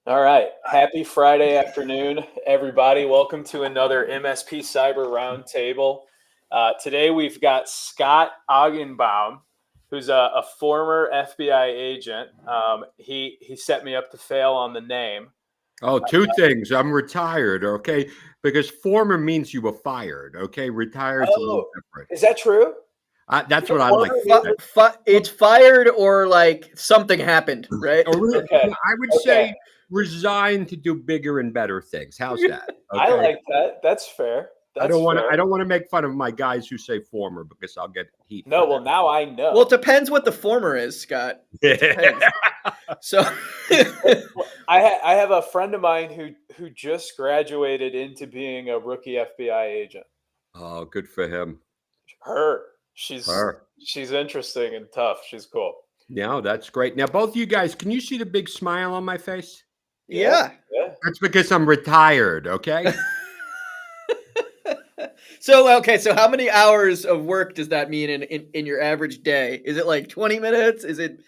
All right. Happy Friday afternoon, everybody. Welcome to another MSP Cyber Roundtable. Today we've got Scott Augenbaum, who's a former FBI agent. He set me up to fail on the name. Oh, two things. I'm retired, okay? Because former means you were fired, okay? Retired's a little Oh, different. is that true? That's The what I like former to say. It's fired or like something happened, right? Okay. I would Okay. say resign to do bigger and better things. How's that? I Okay. like that. That's fair. I That's don't want to. fair. I don't want to make fun of my guys who say former because I'll get heat. No, for well, now I know. Well, it depends what the former is, Scott. It depends. So, I have a friend of mine who just graduated into being a rookie FBI agent. Oh, good for him. She's Her. she's interesting and tough. She's cool. Yeah, that's great. Now, both of you guys, can you see the big smile on my face? yeah. That's because I'm retired, okay? So how many hours of work does that mean in your average day? Is it like 20 minutes? Is it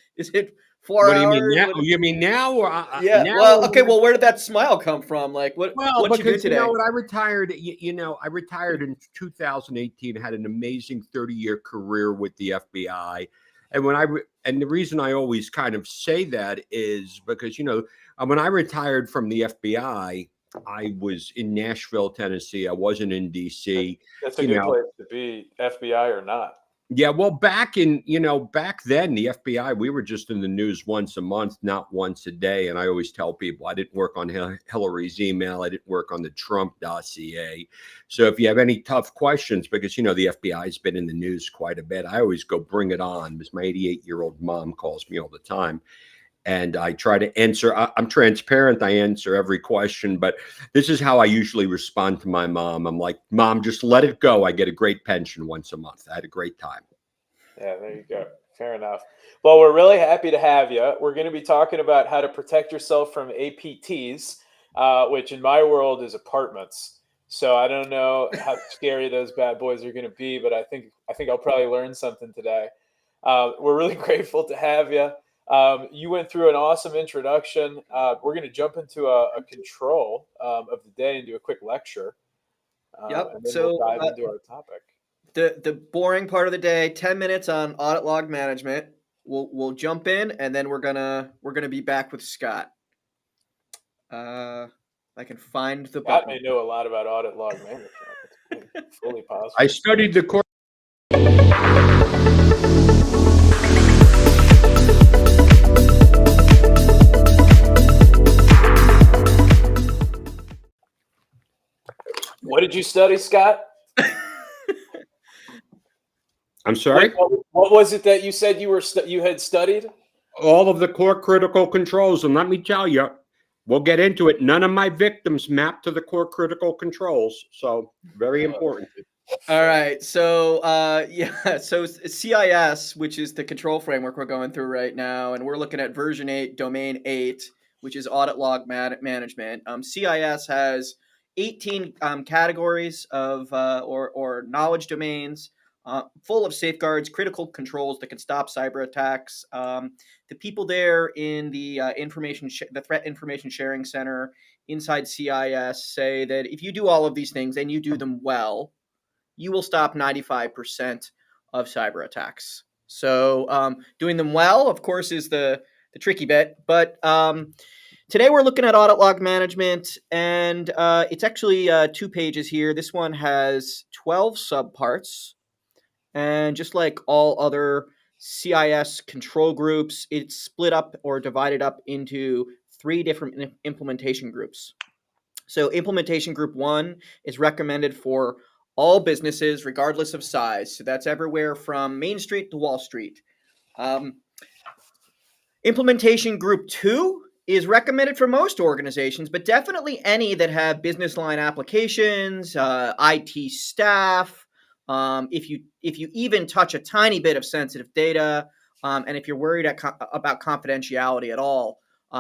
4 What do hours? you mean now? You mean now or Yeah. now? Well, or okay. when Well, where did that smile come from? Like, Well, what'd you do because you today? know what, I retired. I retired in 2018. Had an amazing 30-year career with the FBI, and and the reason I always kind of say that is because when I retired from the FBI, I was in Nashville, Tennessee. I wasn't in DC. That's a You good know, place to be, FBI or not. yeah, well, back then, the FBI, we were just in the news once a month, not once a day. And I always tell people I didn't work on Hillary's email. I didn't work on the Trump dossier. So if you have any tough questions, because, the FBI has been in the news quite a bit, I always go bring it on because my 88-year-old mom calls me all the time. And I try to answer. I'm transparent. I answer every question, but this is how I usually respond to my mom. I'm like, Mom, just let it go. I get a great pension once a month. I had a great time. Yeah, there you go. Fair enough. Well, we're really happy to have you. We're going to be talking about how to protect yourself from APTs, which in my world is apartments. So I don't know how scary those bad boys are going to be, but I think I'll probably learn something today. We're really grateful to have you. You went through an awesome introduction. We're going to jump into a control of the day and do a quick lecture, Yep. and then we'll dive into our topic. The boring part of the day, 10 minutes on audit log management. We'll jump in and then we're gonna be back with Scott. I can find the Scott button. may know a lot about audit log management. It's fully possible. I studied the course. What did you study, Scott? I'm sorry? What was it that you said you had studied? All of the core critical controls. And let me tell you, we'll get into it. None of my victims map to the core critical controls. So very important. All right. So so CIS, which is the control framework we're going through right now, and we're looking at version 8, domain 8, which is audit log management. CIS has 18 categories of or knowledge domains, full of safeguards, critical controls that can stop cyber attacks. The people there in the the threat information sharing center inside CIS say that if you do all of these things and you do them well, you will stop 95% of cyber attacks. So doing them well, of course, is the tricky bit. But today we're looking at audit log management, and it's actually 2 pages here. This one has 12 subparts. And just like all other CIS control groups, it's split up or divided up into 3 different implementation groups. So implementation group 1 is recommended for all businesses, regardless of size. So that's everywhere from Main Street to Wall Street. Implementation group 2 is recommended for most organizations, but definitely any that have business line applications, IT staff. If you even touch a tiny bit of sensitive data, and if you're worried about confidentiality at all,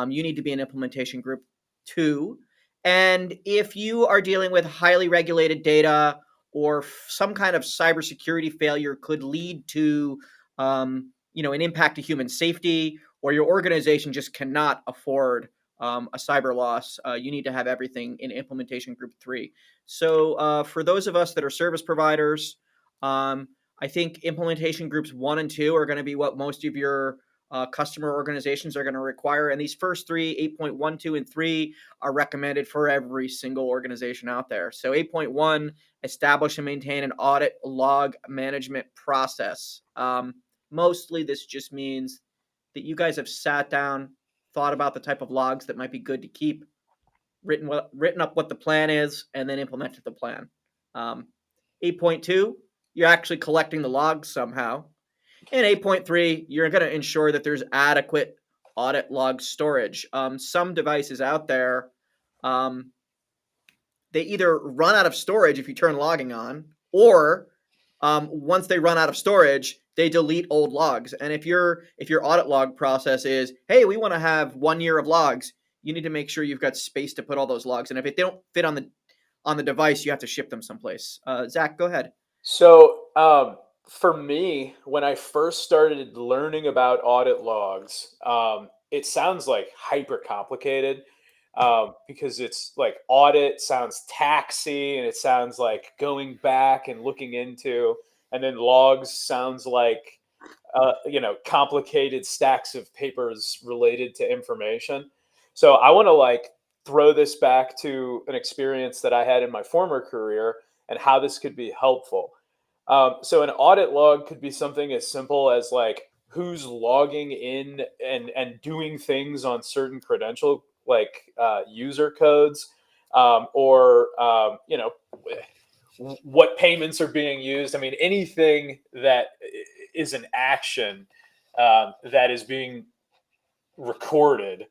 you need to be in implementation group 2. And if you are dealing with highly regulated data or some kind of cybersecurity failure could lead to, an impact to human safety, or your organization just cannot afford a cyber loss, you need to have everything in implementation group 3. So for those of us that are service providers, I think implementation groups 1 and 2 are going to be what most of your customer organizations are going to require. And these first 3, 8.1, 2, and 3, are recommended for every single organization out there. So 8.1, establish and maintain an audit log management process. Mostly this just means that you guys have sat down, thought about the type of logs that might be good to keep, written up what the plan is, and then implemented the plan. 8.2, you're actually collecting the logs somehow. And 8.3, you're going to ensure that there's adequate audit log storage. Some devices out there, they either run out of storage if you turn logging on, or once they run out of storage, they delete old logs. And if your audit log process is, hey, we want to have 1 year of logs, you need to make sure you've got space to put all those logs. And if they don't fit on the device, you have to ship them someplace. Zach, go ahead. So for me, when I first started learning about audit logs, it sounds like hyper complicated. Because it's like audit sounds taxi, and it sounds like going back and looking into, and then logs sounds like, complicated stacks of papers related to information. So I want to like throw this back to an experience that I had in my former career and how this could be helpful. So an audit log could be something as simple as like who's logging in and doing things on certain credential like user codes, or what payments are being used. I mean, anything that is an action that is being recorded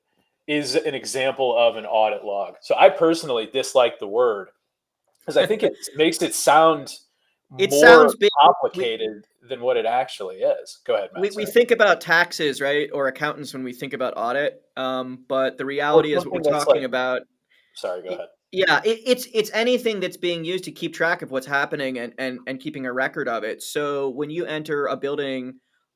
is an example of an audit log. So I personally dislike the word because I think it makes it sound It more sounds big. complicated than what it actually is. Go ahead, Matt. We think about taxes, right, or accountants when we think about audit, but the reality is what we're talking about. Sorry, go ahead. Yeah, it's anything that's being used to keep track of what's happening and keeping a record of it. So when you enter a building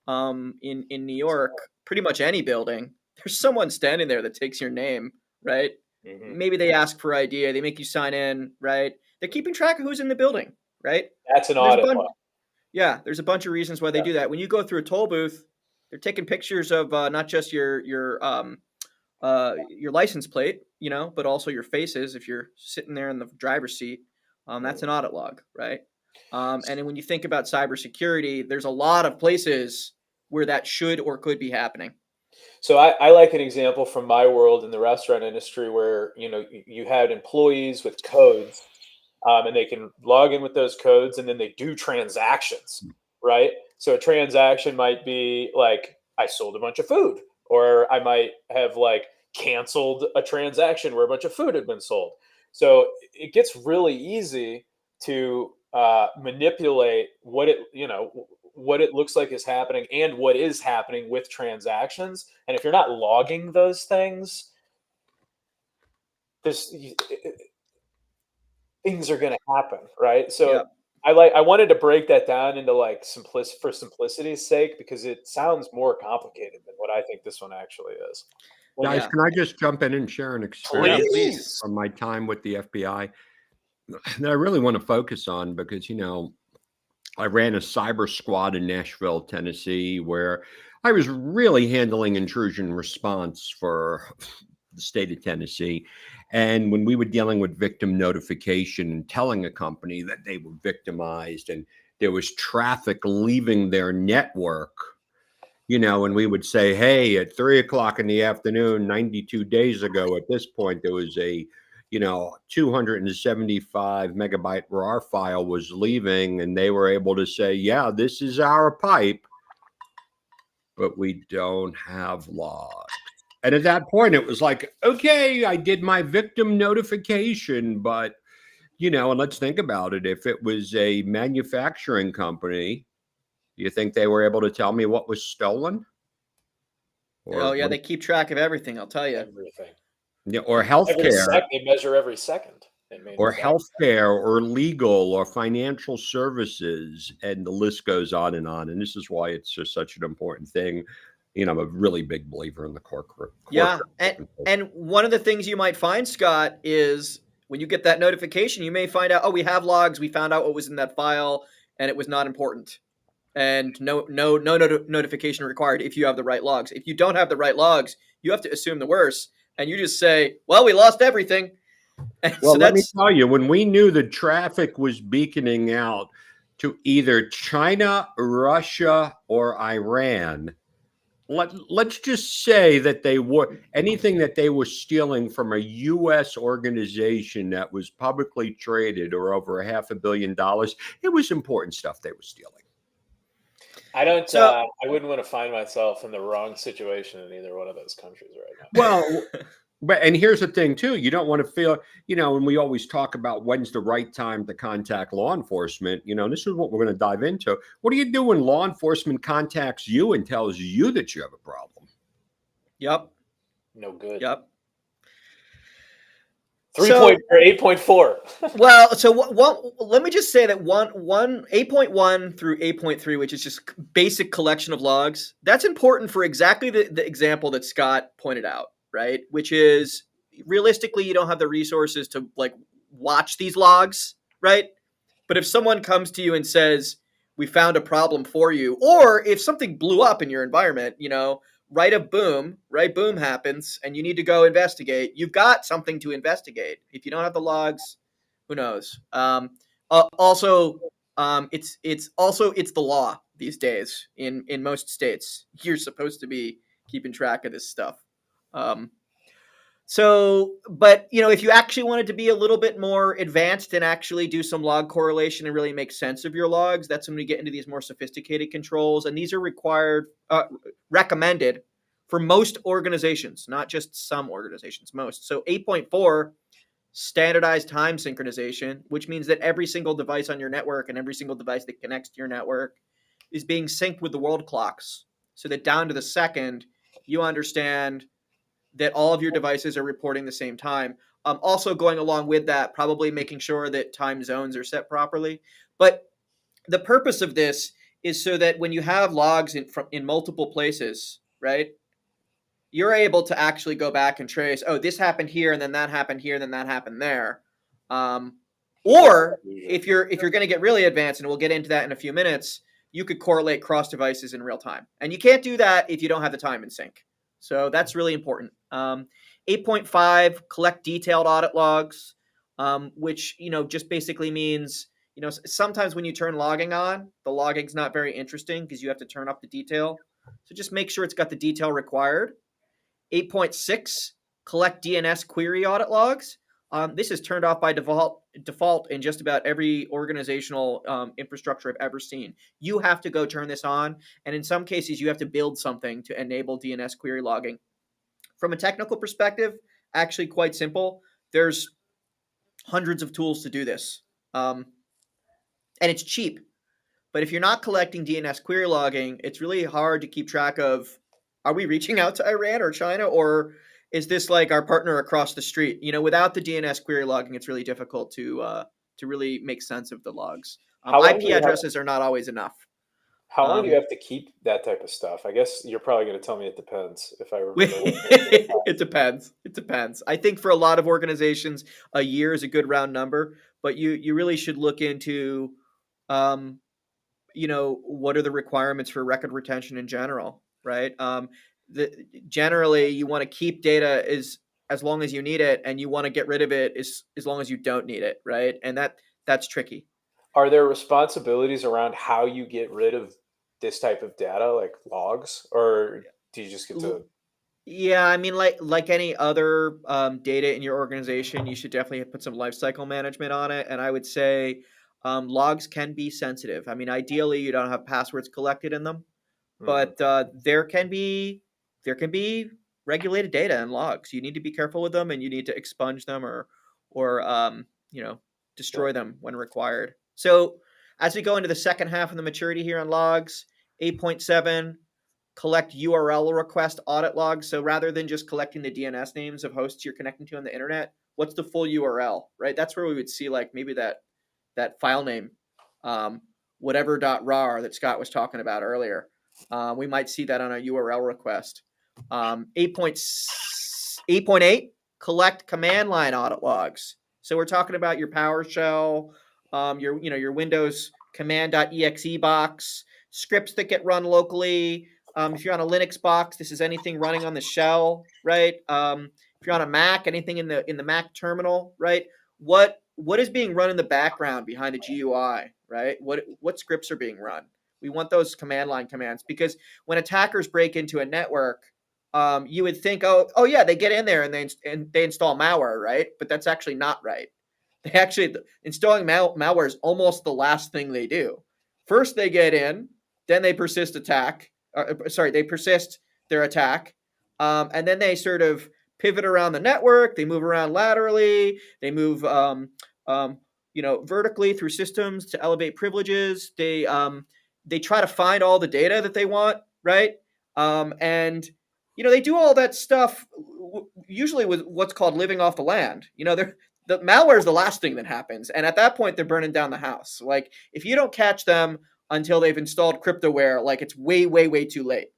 in New York, pretty much any building, there's someone standing there that takes your name, right? Mm-hmm. Maybe they ask for ID, they make you sign in, right? They're keeping track of who's in the building, right? That's an audit log. Yeah, there's a bunch of reasons why they do that. When you go through a toll booth, they're taking pictures of not just your license plate, but also your faces if you're sitting there in the driver's seat. That's an audit log, right? And then when you think about cybersecurity, there's a lot of places where that should or could be happening. So I like an example from my world in the restaurant industry where you had employees with codes. And they can log in with those codes, and then they do transactions, right? So a transaction might be like, I sold a bunch of food, or I might have like canceled a transaction where a bunch of food had been sold. So it gets really easy to manipulate what it looks like is happening and what is happening with transactions. And if you're not logging those things, things are going to happen, right? So Yep. I wanted to break that down into like for simplicity's sake, because it sounds more complicated than what I think this one actually is. Well, guys, can I just jump in and share an experience Please. from my time with the FBI that I really want to focus on? Because I ran a cyber squad in Nashville, Tennessee, where I was really handling intrusion response for the state of Tennessee. And when we were dealing with victim notification and telling a company that they were victimized and there was traffic leaving their network, and we would say, hey, at 3:00 in the afternoon, 92 days ago, at this point, there was a 275 megabyte RAR file was leaving, and they were able to say, yeah, this is our pipe, but we don't have logs. And at that point, it was like, okay, I did my victim notification, but, and let's think about it. If it was a manufacturing company, do you think they were able to tell me what was stolen? They keep track of everything, I'll tell you. Everything. Yeah, or healthcare. They measure every second. Or healthcare, or legal, or financial services, and the list goes on and on. And this is why it's just such an important thing. I'm a really big believer in the core. Yeah, and one of the things you might find, Scott, is when you get that notification, you may find out, oh, we have logs. We found out what was in that file, and it was not important. And no notification required if you have the right logs. If you don't have the right logs, you have to assume the worst, and you just say, well, we lost everything. And Well, so let me that's tell you, when we knew the traffic was beaconing out to either China, Russia, or Iran, let's just say that they were anything that they were stealing from a U.S. organization that was publicly traded or over $500 million, it was important stuff they were stealing. I don't. so. I wouldn't want to find myself in the wrong situation in either one of those countries right now. Well, and here's the thing too, you don't want to feel, and we always talk about when's the right time to contact law enforcement, this is what we're going to dive into. What do you do when law enforcement contacts you and tells you that you have a problem? Yep. No good. Yep. 8.4. Well, so let me just say that 8.1 through 8.3, which is just basic collection of logs, that's important for exactly the example that Scott pointed out, right? Which is realistically, you don't have the resources to like watch these logs, right? But if someone comes to you and says, we found a problem for you, or if something blew up in your environment, boom happens and you need to go investigate, you've got something to investigate. If you don't have the logs, who knows? It's the law these days in most states. You're supposed to be keeping track of this stuff. But if you actually wanted to be a little bit more advanced and actually do some log correlation and really make sense of your logs, that's when we get into these more sophisticated controls. And these are recommended for most organizations, not just some organizations, most. So 8.4, standardized time synchronization, which means that every single device on your network and every single device that connects to your network is being synced with the world clocks, so that down to the second, you understand that all of your devices are reporting the same time. Also going along with that, probably making sure that time zones are set properly. But the purpose of this is so that when you have logs in multiple places, right, you're able to actually go back and trace, oh, this happened here, and then that happened here, and then that happened there. Or if you're going to get really advanced, and we'll get into that in a few minutes, you could correlate cross devices in real time. And you can't do that if you don't have the time in sync. So that's really important. 8.5, collect detailed audit logs, which just basically means sometimes when you turn logging on, the logging's not very interesting because you have to turn up the detail. So just make sure it's got the detail required. 8.6, collect DNS query audit logs. This is turned off by default in just about every organizational infrastructure I've ever seen. You have to go turn this on, and in some cases, you have to build something to enable DNS query logging. From a technical perspective, actually quite simple. There's hundreds of tools to do this, and it's cheap. But if you're not collecting DNS query logging, it's really hard to keep track of, are we reaching out to Iran or China, or is this like our partner across the street? Without the DNS query logging, it's really difficult to really make sense of the logs. IP addresses are not always enough. How long do you have to keep that type of stuff? I guess you're probably going to tell me it depends if I remember. It depends. It depends. I think for a lot of organizations, a year is a good round number, but you really should look into what are the requirements for record retention in general, right? Generally, you want to keep data as long as you need it, and you want to get rid of it as long as you don't need it, right? And that's tricky. Are there responsibilities around how you get rid of this type of data, like logs, or do you just get to? Yeah, I mean, like any other data in your organization, you should definitely put some lifecycle management on it. And I would say logs can be sensitive. I mean, ideally, you don't have passwords collected in them, but there can be regulated data in logs. You need to be careful with them, and you need to expunge them or destroy them when required. So as we go into the second half of the maturity here on logs, 8.7. collect URL request audit logs. So rather than just collecting the DNS names of hosts you're connecting to on the internet, what's the full URL, right? That's where we would see like maybe that file name, whatever.rar that Scott was talking about earlier. We might see that on a URL request. 8.8, collect command line audit logs. So we're talking about your PowerShell, your Windows command.exe box, scripts that get run locally. If you're on a Linux box, this is anything running on the shell, right? If you're on a Mac, anything in the Mac terminal, right? What is being run in the background behind the GUI, right? What scripts are being run? We want those command line commands, because when attackers break into a network, you would think, oh yeah, they get in there and they install malware, right? But that's actually not right. They actually installing malware is almost the last thing they do. First they get in, then they persist they persist their attack, and then they sort of pivot around the network. They move around laterally. They move vertically through systems to elevate privileges. They try to find all the data that they want, right? And they do all that stuff usually with what's called living off the land. The malware is the last thing that happens, and at that point they're burning down the house. Like, if you don't catch them until they've installed cryptoware, like, it's way, way, way too late,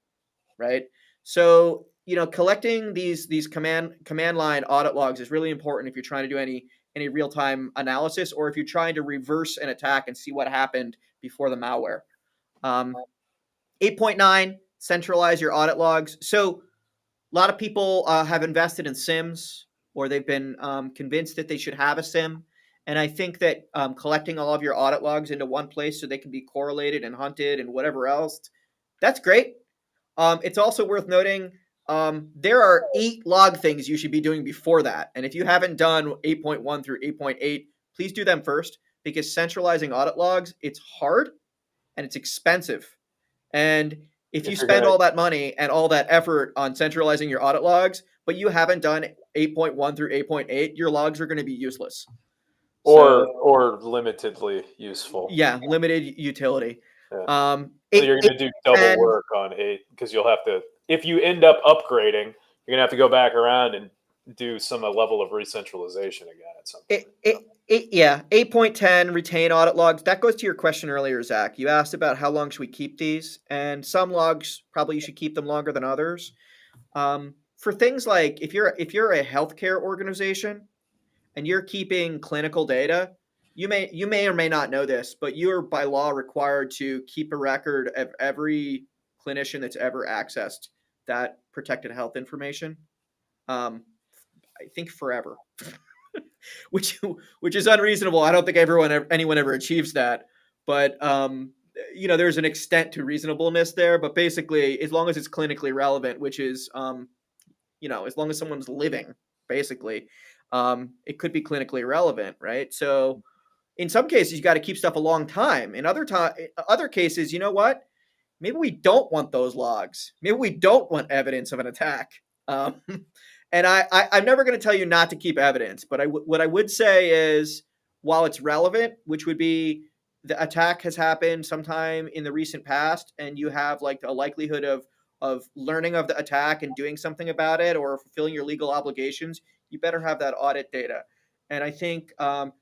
right? So collecting these command line audit logs is really important if you're trying to do any real-time analysis, or if you're trying to reverse an attack and see what happened before the malware. 8.9, centralize your audit logs. So a lot of people have invested in SIMs, or they've been convinced that they should have a SIM. And I think that collecting all of your audit logs into one place so they can be correlated and hunted and whatever else, that's great. It's also worth noting there are 8 log things you should be doing before that. And if you haven't done 8.1 through 8.8, please do them first, because centralizing audit logs, it's hard and it's expensive. And if you spend all that money and all that effort on centralizing your audit logs, but you haven't done 8.1 through 8.8, your logs are going to be useless. Or limitedly useful. Yeah, limited utility. Yeah. So you're going to do double work on 8, because you'll have to, if you end up upgrading, you're going to have to go back around and do some level of re-centralization again at some point. 8.10, retain audit logs. That goes to your question earlier, Zach. You asked about how long should we keep these, and some logs probably you should keep them longer than others. For things like if you're a healthcare organization and you're keeping clinical data, you may or may not know this, but you are by law required to keep a record of every clinician that's ever accessed that protected health information. I think forever. which is unreasonable. I don't think anyone ever achieves that, but there's an extent to reasonableness there. But basically, as long as it's clinically relevant, which is as long as someone's living, basically, it could be clinically relevant, right? So in some cases, you got to keep stuff a long time. In other cases, you know what? Maybe we don't want those logs. Maybe we don't want evidence of an attack. And I'm never going to tell you not to keep evidence, but what I would say is, while it's relevant, which would be the attack has happened sometime in the recent past, and you have like a likelihood of learning of the attack and doing something about it, or fulfilling your legal obligations, you better have that audit data. And I think,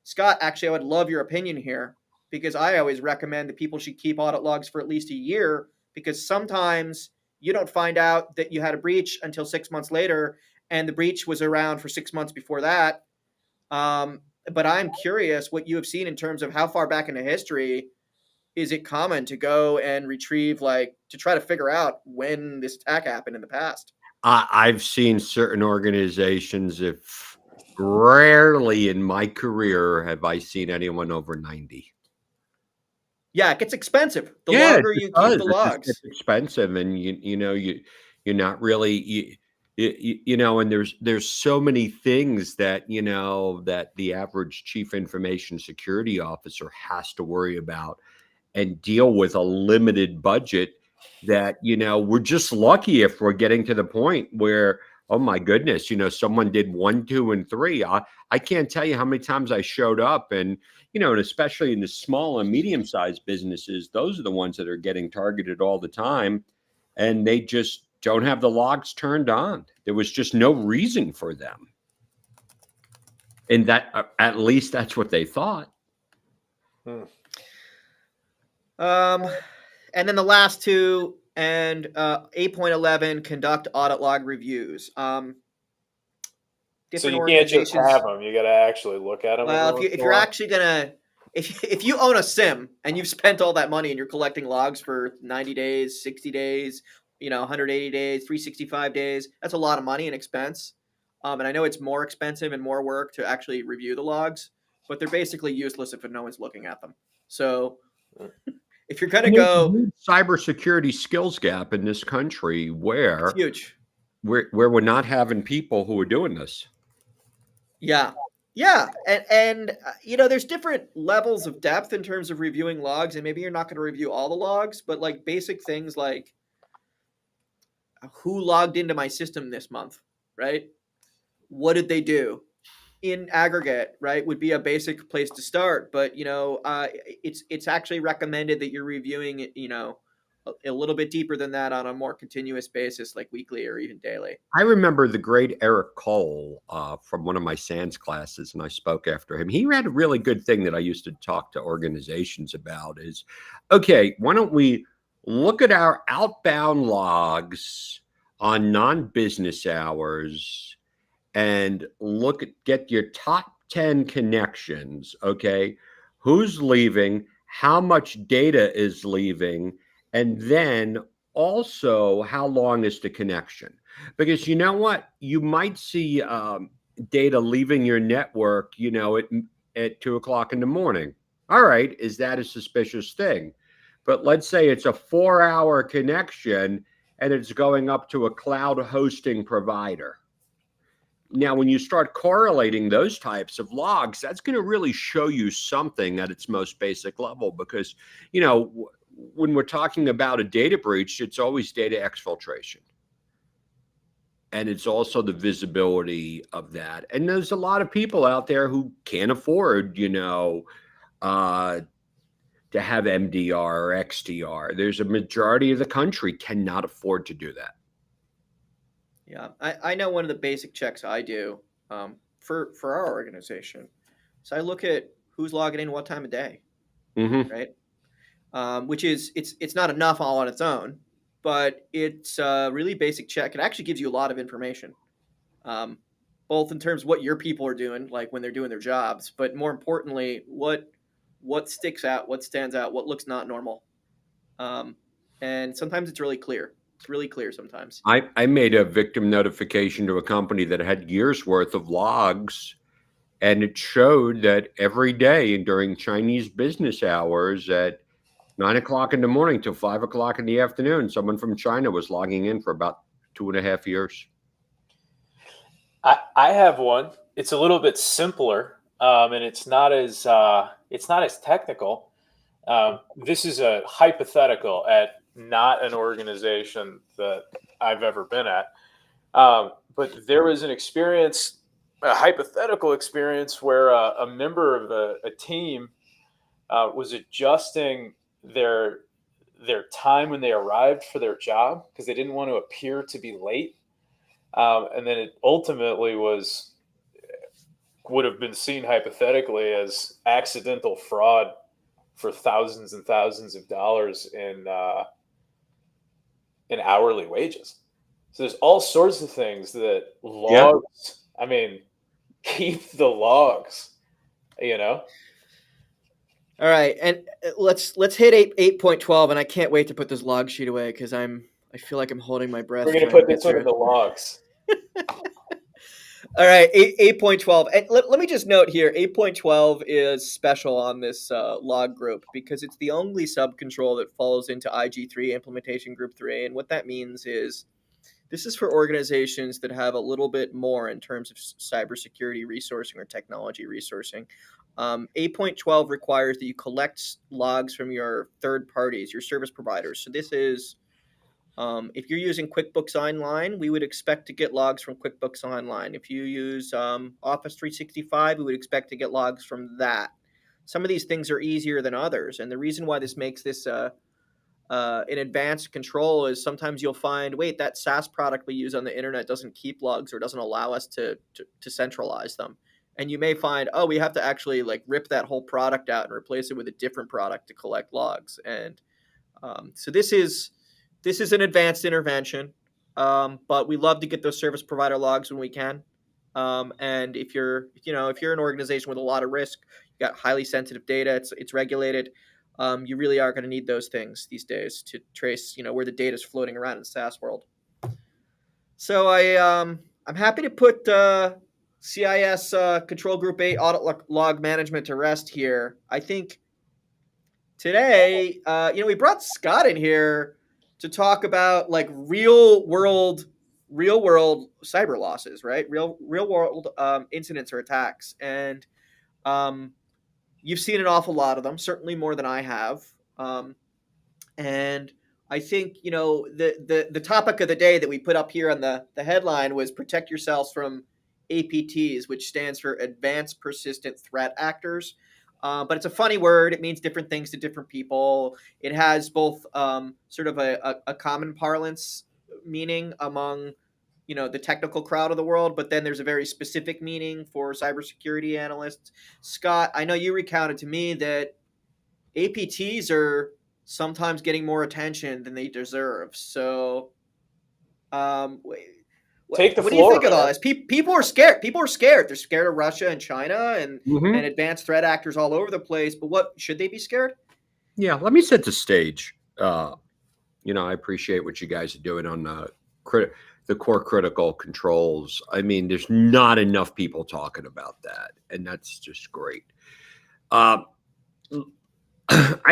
Scott, actually, I would love your opinion here, because I always recommend that people should keep audit logs for at least a year, because sometimes you don't find out that you had a breach until 6 months later, and the breach was around for 6 months before that. But I'm curious what you have seen in terms of how far back into history is it common to go and retrieve, to try to figure out when this attack happened in the past. I've seen certain organizations, if rarely in my career have I seen anyone over 90. Yeah, it gets expensive. The longer you keep the logs. It's expensive, and you're not really and there's so many things that that the average chief information security officer has to worry about and deal with a limited budget, that we're just lucky if we're getting to the point where, oh my goodness, someone did 1, 2, and 3. I can't tell you how many times I showed up, and and especially in the small and medium-sized businesses, those are the ones that are getting targeted all the time, and they just don't have the logs turned on. There was just no reason for them. And that, at least that's what they thought. And then the last two, And 8.11, conduct audit log reviews. So Different you can't just organizations. have them; you got to actually look at them. Well, if you're actually gonna, if you own a sim and you've spent all that money and you're collecting logs for 90 days, 60 days, 180 days, 365 days, that's a lot of money and expense. And I know it's more expensive and more work to actually review the logs, but they're basically useless if no one's looking at them. So if you're gonna And there's a go, huge cybersecurity skills gap in this country it's where huge. we're not having people who are doing this. Yeah. Yeah. And there's different levels of depth in terms of reviewing logs, and maybe you're not going to review all the logs, but like basic things like who logged into my system this month, right? What did they do? In aggregate, right, would be a basic place to start. But it's actually recommended that you're reviewing it, a little bit deeper than that on a more continuous basis, like weekly or even daily. I remember the great Eric Cole from one of my SANS classes, and I spoke after him. He had a really good thing that I used to talk to organizations about is, okay, why don't we look at our outbound logs on non-business hours and get your top 10 connections, okay? Who's leaving, how much data is leaving, and then also how long is the connection? Because you know what? You might see data leaving your network, at 2 o'clock in the morning. All right, is that a suspicious thing? But let's say it's a 4-hour connection and it's going up to a cloud hosting provider. Now, when you start correlating those types of logs, that's going to really show you something at its most basic level because, when we're talking about a data breach, it's always data exfiltration. And it's also the visibility of that. And there's a lot of people out there who can't afford, to have MDR or XDR. There's a majority of the country cannot afford to do that. Yeah, I know one of the basic checks I do for our organization. So I look at who's logging in what time of day, right? Which is it's not enough all on its own, but it's a really basic check. It actually gives you a lot of information, both in terms of what your people are doing, like when they're doing their jobs, but more importantly, what sticks out, what stands out, what looks not normal, and sometimes it's really clear. It's really clear sometimes. I made a victim notification to a company that had years worth of logs, and it showed that every day during Chinese business hours at 9 o'clock in the morning till 5 o'clock in the afternoon, someone from China was logging in for about 2.5 years. I have one. It's a little bit simpler, and it's not as technical. This is a hypothetical at not an organization that I've ever been at. But there was a hypothetical experience where a member of a team was adjusting their time when they arrived for their job because they didn't want to appear to be late. And then it ultimately would have been seen hypothetically as accidental fraud for thousands and thousands of dollars in hourly wages. So there's all sorts of things that logs. Yeah. I mean, keep the logs. All right, and let's hit 8.12, and I can't wait to put this log sheet away because I feel like I'm holding my breath. We're going to put this one in the logs. All right, 8.12. And let me just note here, 8.12 is special on this log group because it's the only subcontrol that falls into IG3, Implementation Group 3. And what that means is this is for organizations that have a little bit more in terms of cybersecurity resourcing or technology resourcing. 8.12 requires that you collect logs from your third parties, your service providers. So this is... if you're using QuickBooks Online, we would expect to get logs from QuickBooks Online. If you use Office 365, we would expect to get logs from that. Some of these things are easier than others, and the reason why this makes this an advanced control is sometimes you'll find, wait, that SaaS product we use on the internet doesn't keep logs or doesn't allow us to centralize them. And you may find, oh, we have to actually like rip that whole product out and replace it with a different product to collect logs. And so this is this is an advanced intervention, but we love to get those service provider logs when we can. And if you're an organization with a lot of risk, you got highly sensitive data, it's regulated. You really are going to need those things these days to trace, where the data is floating around in the SaaS world. So I'm happy to put CIS Control Group 8 Audit Log Management to rest here. I think today, we brought Scott in here to talk about like real world cyber losses, right? Real world incidents or attacks, and you've seen an awful lot of them, certainly more than I have. And I think the topic of the day that we put up here on the headline was protect yourselves from APTs, which stands for Advanced Persistent Threat Actors. But it's a funny word. It means different things to different people. It has both sort of a common parlance meaning among the technical crowd of the world, but then there's a very specific meaning for cybersecurity analysts. Scott, I know you recounted to me that APTs are sometimes getting more attention than they deserve. So, Take the what floor, do you think of man. all this? People are scared. People are scared. They're scared of Russia and China and Mhm. and advanced threat actors all over the place. But what should they be scared? Yeah, let me set the stage. I appreciate what you guys are doing on the core critical controls. I mean, there's not enough people talking about that, and that's just great. I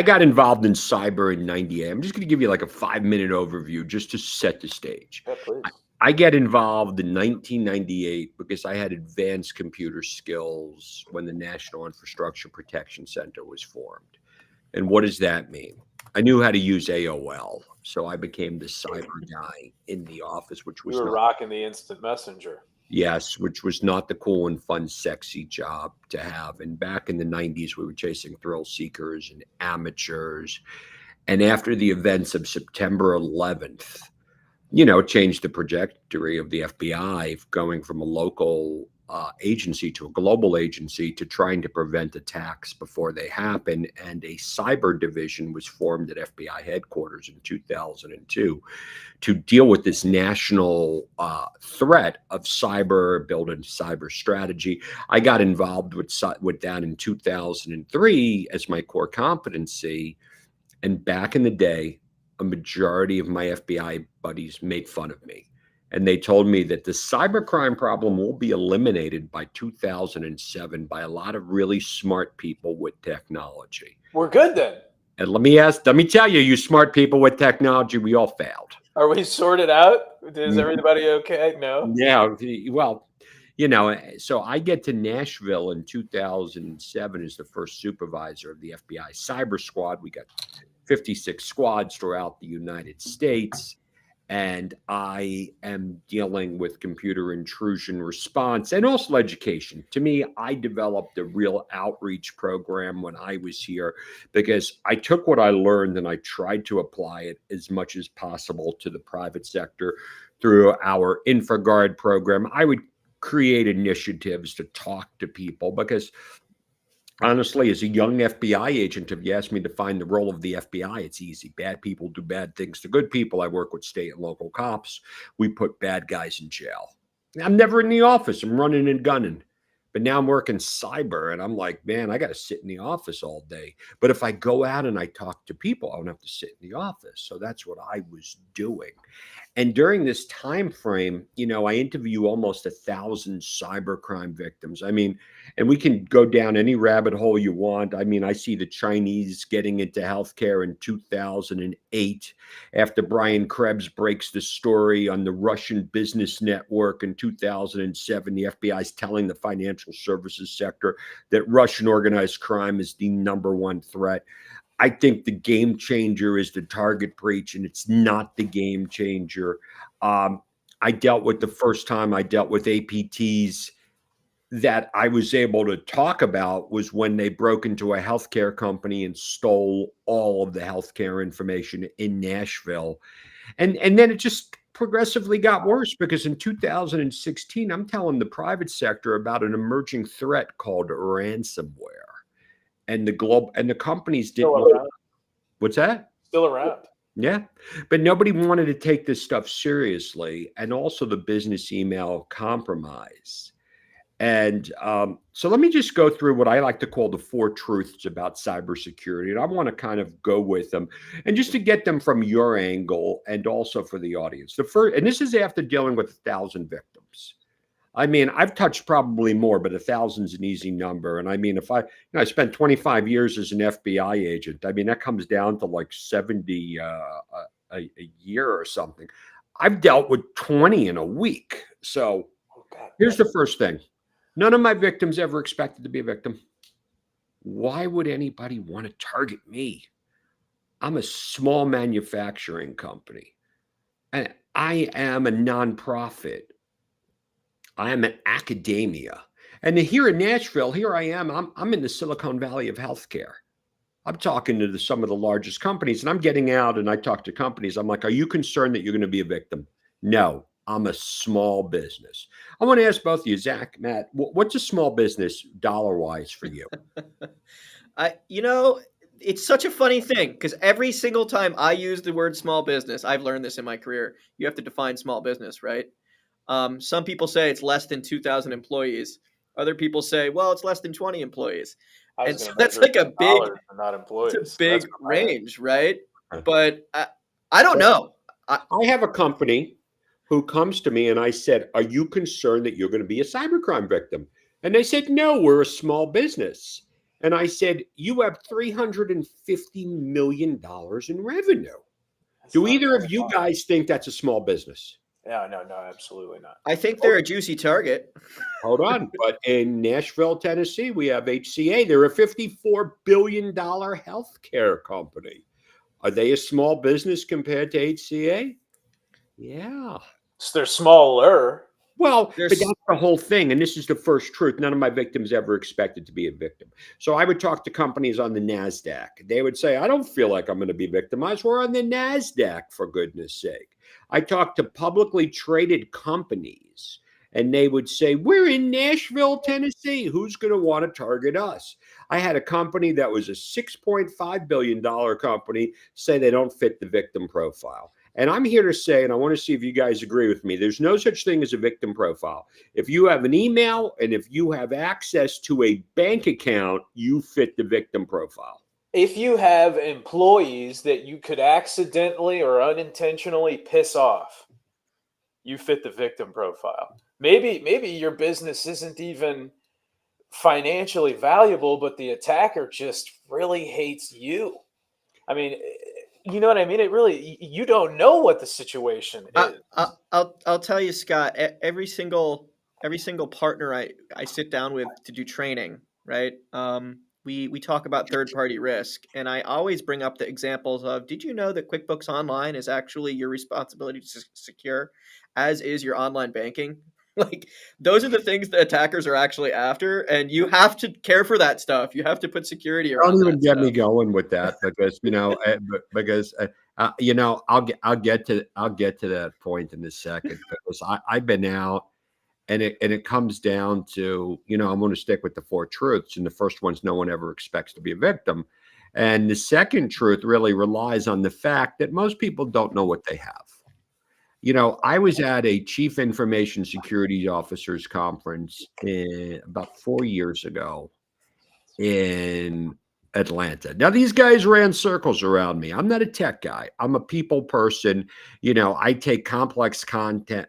got involved in cyber in '98. I'm just going to give you like a 5-minute overview just to set the stage. Yeah, please. I get involved in 1998 because I had advanced computer skills when the National Infrastructure Protection Center was formed. And what does that mean? I knew how to use AOL, so I became the cyber guy in the office, which We was were not, rocking the instant messenger. yes, which was not the cool and fun, sexy job to have. And back in the 90s, we were chasing thrill seekers and amateurs. And after the events of September 11th, changed the trajectory of the FBI, going from a local agency to a global agency to trying to prevent attacks before they happen. And a cyber division was formed at FBI headquarters in 2002 to deal with this national threat of cyber, build a cyber strategy. I got involved with that in 2003 as my core competency. And back in the day, a majority of my FBI buddies made fun of me. And they told me that the cybercrime problem will be eliminated by 2007 by a lot of really smart people with technology. We're good then. And let me tell you, you smart people with technology, we all failed. Are we sorted out? Is everybody okay? No. Yeah. Well, so I get to Nashville in 2007 as the first supervisor of the FBI cyber squad. We got 56 squads throughout the United States. And I am dealing with computer intrusion response and also education. To me, I developed a real outreach program when I was here because I took what I learned and I tried to apply it as much as possible to the private sector through our InfraGuard program. I would create initiatives to talk to people because honestly, as a young FBI agent, if you ask me to find the role of the FBI, it's easy. Bad people do bad things to good people. I work with state and local cops. We put bad guys in jail. I'm never in the office. I'm running and gunning. But now I'm working cyber, and I'm like, man, I got to sit in the office all day. But if I go out and I talk to people, I don't have to sit in the office. So that's what I was doing. And during this time frame, I interview almost 1,000 cybercrime victims. I mean, and we can go down any rabbit hole you want. I mean, I see the Chinese getting into healthcare in 2008 after Brian Krebs breaks the story on the Russian business network in 2007. The FBI is telling the financial services sector that Russian organized crime is the #1 threat. I think the game changer is the target breach, and it's not the game changer. The first time I dealt with APTs that I was able to talk about was when they broke into a healthcare company and stole all of the healthcare information in Nashville. And then it just progressively got worse because in 2016, I'm telling the private sector about an emerging threat called ransomware. And the companies didn't Still know. around. What's that? Still around. Yeah, but nobody wanted to take this stuff seriously, and also the business email compromise. And so let me just go through what I like to call the four truths about cybersecurity. And I want to kind of go with them and just to get them from your angle and also for the audience. The first, and this is after dealing with 1,000 victims. I mean, I've touched probably more, but 1,000's an easy number. And I mean, if I spent 25 years as an FBI agent, I mean, that comes down to like 70 a year or something. I've dealt with 20 in a week. So here's the first thing. None of my victims ever expected to be a victim. Why would anybody want to target me? I'm a small manufacturing company, and I am a nonprofit. I am an academia. And here in Nashville, here I am. I'm in the Silicon Valley of healthcare. I'm talking to some of the largest companies, and I'm getting out and I talk to companies. I'm like, are you concerned that you're going to be a victim? No. I'm a small business. I want to ask both of you, Zach, Matt, what's a small business dollar-wise for you? It's such a funny thing because every single time I use the word small business, I've learned this in my career. You have to define small business, right? Some people say it's less than 2,000 employees. Other people say, well, it's less than 20 employees. And so that's like a big, not employees. it's a big range, right? But I don't know. I have a company who comes to me and I said, are you concerned that you're going to be a cybercrime victim? And they said, no, we're a small business. And I said, you have $350 million in revenue. Do either of you guys think that's a small business? No, absolutely not. I think they're a juicy target. Hold on. But in Nashville, Tennessee, we have HCA. They're a $54 billion healthcare company. Are they a small business compared to HCA? Yeah. So they're smaller. Well, but that's the whole thing. And this is the first truth. None of my victims ever expected to be a victim. So I would talk to companies on the NASDAQ. They would say, I don't feel like I'm going to be victimized. We're on the NASDAQ, for goodness sake. I talked to publicly traded companies, and they would say, we're in Nashville, Tennessee. Who's going to want to target us? I had a company that was a $6.5 billion company say they don't fit the victim profile. And I'm here to say, and I want to see if you guys agree with me, there's no such thing as a victim profile. If you have an email and if you have access to a bank account, you fit the victim profile. If you have employees that you could accidentally or unintentionally piss off, you fit the victim profile. Maybe your business isn't even financially valuable, but the attacker just really hates you. I mean, you know what I mean? It really, you don't know what the situation is. I'll tell you, Scott, every single partner I sit down with to do training, right? We talk about third-party risk, and I always bring up the examples of, did you know that QuickBooks Online is actually your responsibility to secure, as is your online banking? Like, those are the things that attackers are actually after, and you have to care for that stuff. You have to put security around. Don't even get me going with that because I'll get to that point in a second because I've been out. And it comes down to, I'm going to stick with the four truths. And the first one's no one ever expects to be a victim. And the second truth really relies on the fact that most people don't know what they have. I was at a Chief Information Security Officers Conference about 4 years ago in Atlanta. Now, these guys ran circles around me. I'm not a tech guy. I'm a people person. I take complex content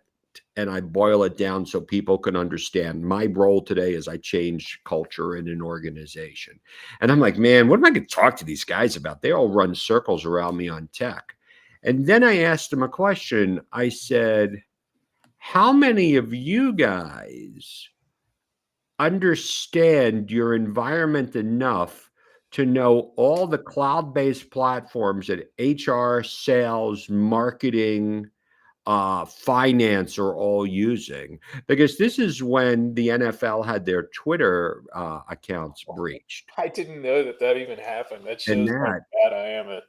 and I boil it down so people can understand. My role today is I change culture in an organization. And I'm like, man, what am I going to talk to these guys about? They all run circles around me on tech. And then I asked them a question. I said, how many of you guys understand your environment enough to know all the cloud-based platforms that HR, sales, marketing, finance are all using? Because this is when the NFL had their Twitter accounts breached. I didn't know that even happened. That shows how bad I am at.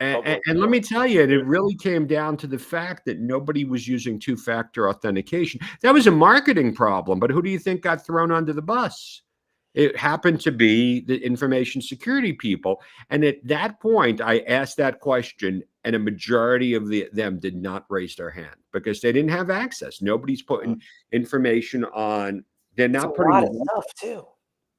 And let me tell you, it really came down to the fact that nobody was using two-factor authentication. That was a marketing problem, but who do you think got thrown under the bus? It happened to be the information security people. And at that point, I asked that question, and a majority of them did not raise their hand because they didn't have access. Nobody's putting information on. They're It's a not putting lot of stuff too.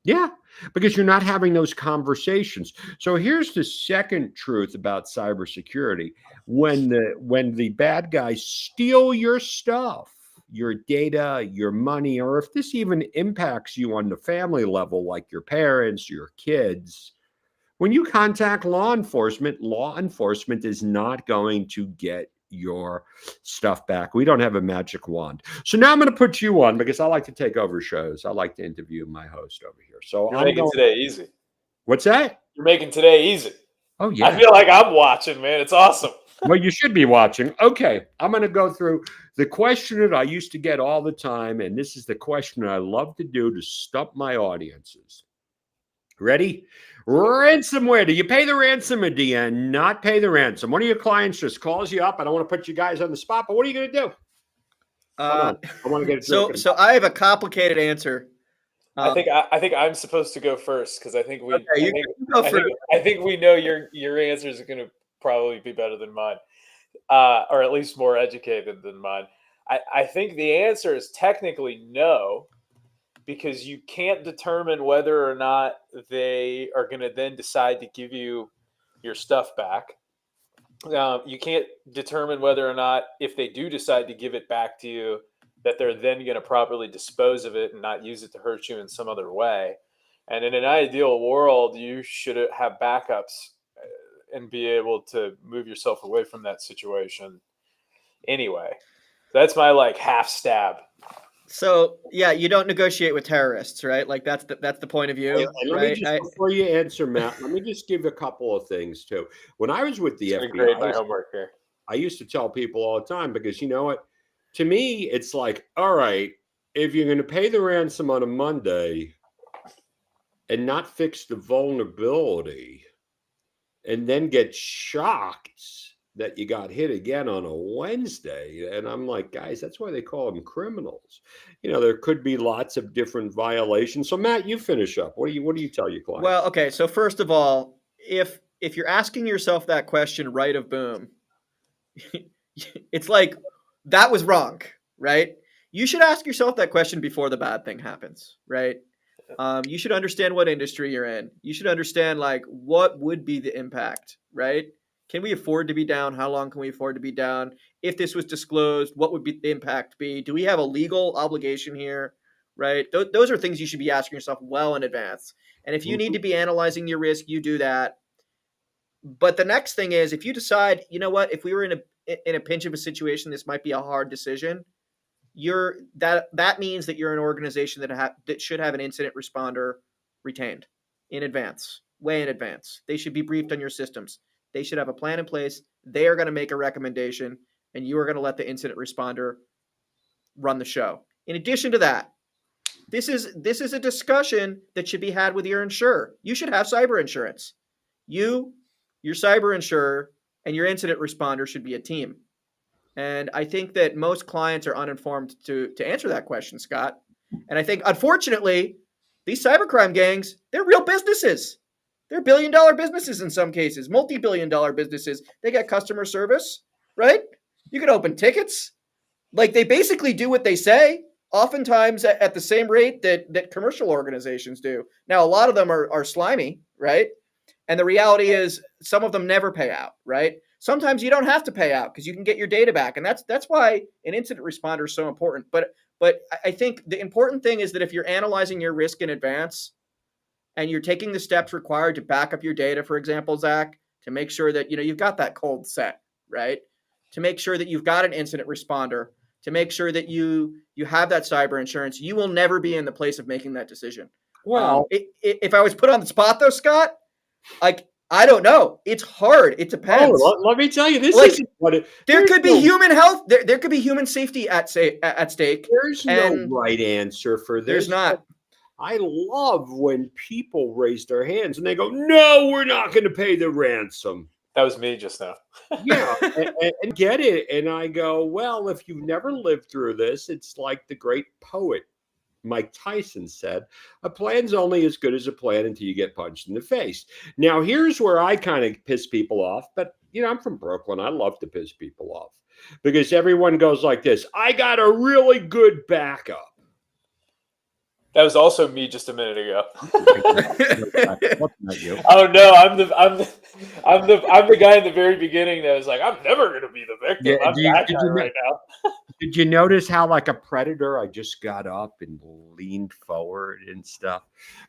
Yeah, because you're not having those conversations. So here's the second truth about cybersecurity. When the bad guys steal your stuff, your data, your money, or if this even impacts you on the family level, like your parents, your kids, when you contact law enforcement is not going to get your stuff back. We don't have a magic wand. So now I'm going to put you on because I like to take over shows. I like to interview my host over here. So You're making today easy. What's that? You're making today easy. Oh, yeah. I feel like I'm watching, man. It's awesome. Well, you should be watching. Okay. I'm going to go through the question that I used to get all the time. And this is the question I love to do to stump my audiences. Ready? Ransomware. Do you pay the ransom or do you not pay the ransom? One of your clients just calls you up. I don't want to put you guys on the spot, but what are you going to do? I want to get it. So I have a complicated answer. I think I'm supposed to go first because I think we. Okay, you go first. I think we know your answers are going to probably be better than mine, or at least more educated than mine. I think the answer is technically no, because you can't determine whether or not they are going to then decide to give you your stuff back. You can't determine whether or not, if they do decide to give it back to you, that they're then going to properly dispose of it and not use it to hurt you in some other way. And in an ideal world, you should have backups and be able to move yourself away from that situation. Anyway, that's my half stab. So yeah, you don't negotiate with terrorists, right? Like that's the point of view. Right? Before you answer, Matt, let me just give a couple of things too. When I was with the FBI, grade my homework here. I used to tell people all the time, because you know what? To me, it's like, all right, if you're going to pay the ransom on a Monday and not fix the vulnerability and then get shocked that you got hit again on a Wednesday. And I'm like, guys, that's why they call them criminals. There could be lots of different violations. So Matt, you finish up. What do you tell your clients? Well, okay. So first of all, if you're asking yourself that question right of boom, it's like, that was wrong, right? You should ask yourself that question before the bad thing happens, right? You should understand what industry you're in. You should understand what would be the impact, right? Can we afford to be down? How long can we afford to be down? If this was disclosed, what would the impact be? Do we have a legal obligation here, right? Those are things you should be asking yourself well in advance. And if you need to be analyzing your risk, you do that. But the next thing is, if you decide, you know what, if we were in a pinch of a situation, this might be a hard decision. That means that you're an organization that should have an incident responder retained in advance, way in advance. They should be briefed on your systems. They should have a plan in place. They are going to make a recommendation, and you are going to let the incident responder run the show. In addition to that, this is a discussion that should be had with your insurer. You should have cyber insurance. Your cyber insurer and your incident responder should be a team. And I think that most clients are uninformed to answer that question, Scott. And I think, unfortunately, these cybercrime gangs, they're real businesses. They're billion-dollar businesses in some cases, multi-billion-dollar businesses. They got customer service, right? You can open tickets. They basically do what they say, oftentimes at the same rate that commercial organizations do. Now, a lot of them are slimy, right? And the reality is some of them never pay out, right? Sometimes you don't have to pay out because you can get your data back. And that's why an incident responder is so important. But I think the important thing is that if you're analyzing your risk in advance and you're taking the steps required to back up your data, for example, Zach, to make sure that you've got that cold set, right? To make sure that you've got an incident responder, to make sure that you have that cyber insurance, you will never be in the place of making that decision. Well, if I was put on the spot though, Scott, I don't know. It's hard. It depends. Oh, let me tell you, this is what there could be human health. There could be human safety at stake. There's no right answer for this. There's not. I love when people raise their hands and they go, "No, we're not going to pay the ransom." That was me just now. Yeah, and get it. And I go, well, if you've never lived through this, it's like the great poet Mike Tyson said, a plan's only as good as a plan until you get punched in the face. Now, here's where I kind of piss people off, but I'm from Brooklyn. I love to piss people off because everyone goes like this. I got a really good backup. That was also me just a minute ago. Not you. Oh no, I'm the guy in the very beginning that was like, I'm never going to be the victim. Yeah, I'm that guy right now. Did you notice how, like a predator, I just got up and leaned forward and stuff?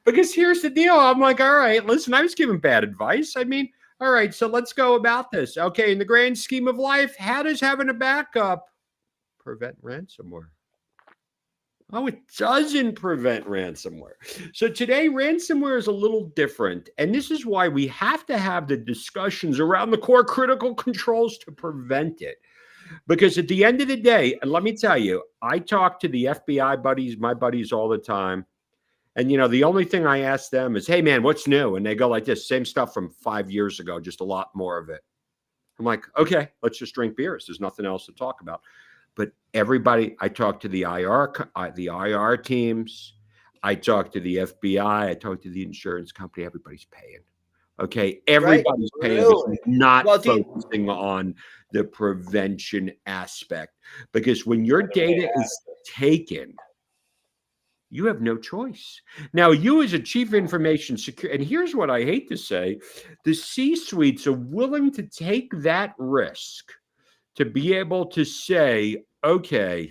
Because here's the deal. I'm like, all right, listen, I was giving bad advice. I mean, all right, so let's go about this. Okay, in the grand scheme of life, how does having a backup prevent ransomware? Oh, it doesn't prevent ransomware. So today, ransomware is a little different. And this is why we have to have the discussions around the core critical controls to prevent it. Because at the end of the day, and let me tell you, I talk to the FBI buddies, my buddies all the time. And, the only thing I ask them is, hey, man, what's new? And they go like this, same stuff from 5 years ago, just a lot more of it. I'm like, okay, let's just drink beers. There's nothing else to talk about. But everybody, I talk to the IR teams. I talk to the FBI. I talk to the insurance company. Everybody's paying. Okay, everybody's paying, Really? not focusing on the prevention aspect. Because when your data is taken, you have no choice. Now, you as a chief information security, and here's what I hate to say, the C-suites are willing to take that risk to be able to say, okay,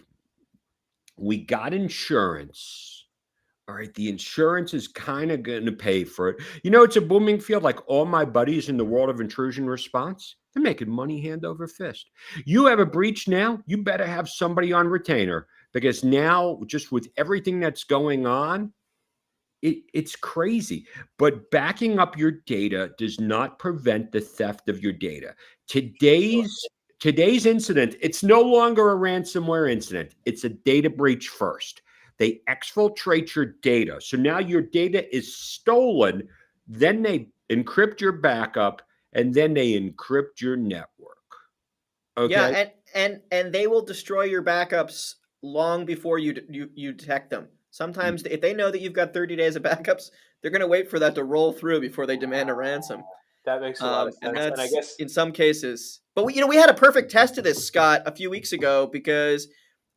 we got insurance. All right, the insurance is kind of going to pay for it. It's a booming field. Like all my buddies in the world of intrusion response, they're making money hand over fist. You have a breach now, you better have somebody on retainer because now, just with everything that's going on, it's crazy. But backing up your data does not prevent the theft of your data. Today's incident, it's no longer a ransomware incident. It's a data breach first. They exfiltrate your data. So now your data is stolen. Then they encrypt your backup, and then they encrypt your network. Okay. Yeah, and they will destroy your backups long before you detect them. Sometimes if they know that you've got 30 days of backups, they're going to wait for that to roll through before they demand a ransom. That makes a lot of sense. And that's I guess in some cases. But we had a perfect test of this, Scott, a few weeks ago because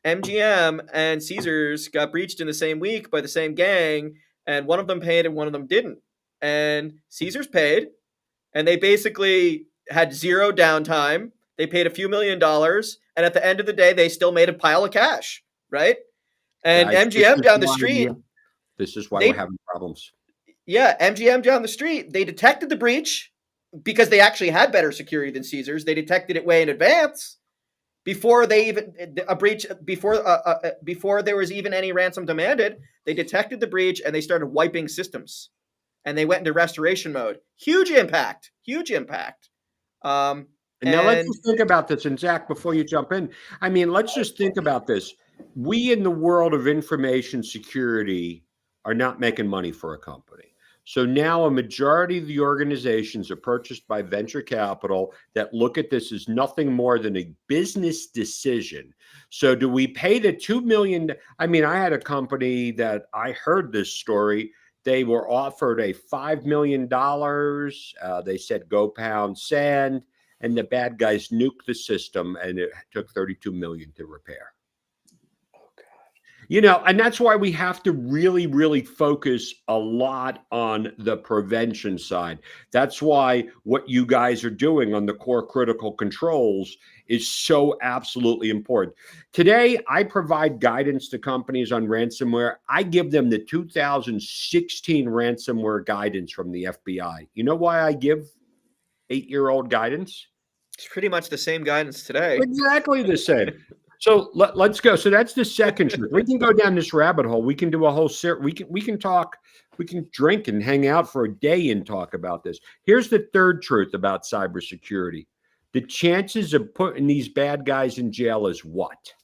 MGM and Caesars got breached in the same week by the same gang, and one of them paid and one of them didn't. And Caesars paid, and they basically had zero downtime. They paid a few $1 million, and at the end of the day, they still made a pile of cash, right? And Guys, MGM down the street. This is why we're having problems. Yeah, MGM down the street, they detected the breach because they actually had better security than Caesars. They detected it way in advance before they even before there was even any ransom demanded. They detected the breach and they started wiping systems, and they went into restoration mode. Huge impact. And now let's just think about this. And Zach, before you jump in, I mean, let's just think about this. We in the world of information security are not making money for a company. So now a majority of the organizations are purchased by venture capital that look at this as nothing more than a business decision. So do we pay the $2 million? I mean, I had a company that I heard this story. They were offered a $5 million. They said, go pound sand. And the bad guys nuked the system, and it took $32 million to repair. And that's why we have to really, really focus a lot on the prevention side. That's why what you guys are doing on the core critical controls is so absolutely important. Today, I provide guidance to companies on ransomware. I give them the 2016 ransomware guidance from the FBI. You know why I give 8-year-old guidance? It's pretty much the same guidance today. Exactly the same. So let's go. So that's the second truth. We can go down this rabbit hole. We can do a whole series. We can talk. We can drink and hang out for a day and talk about this. Here's the third truth about cybersecurity: the chances of putting these bad guys in jail is what?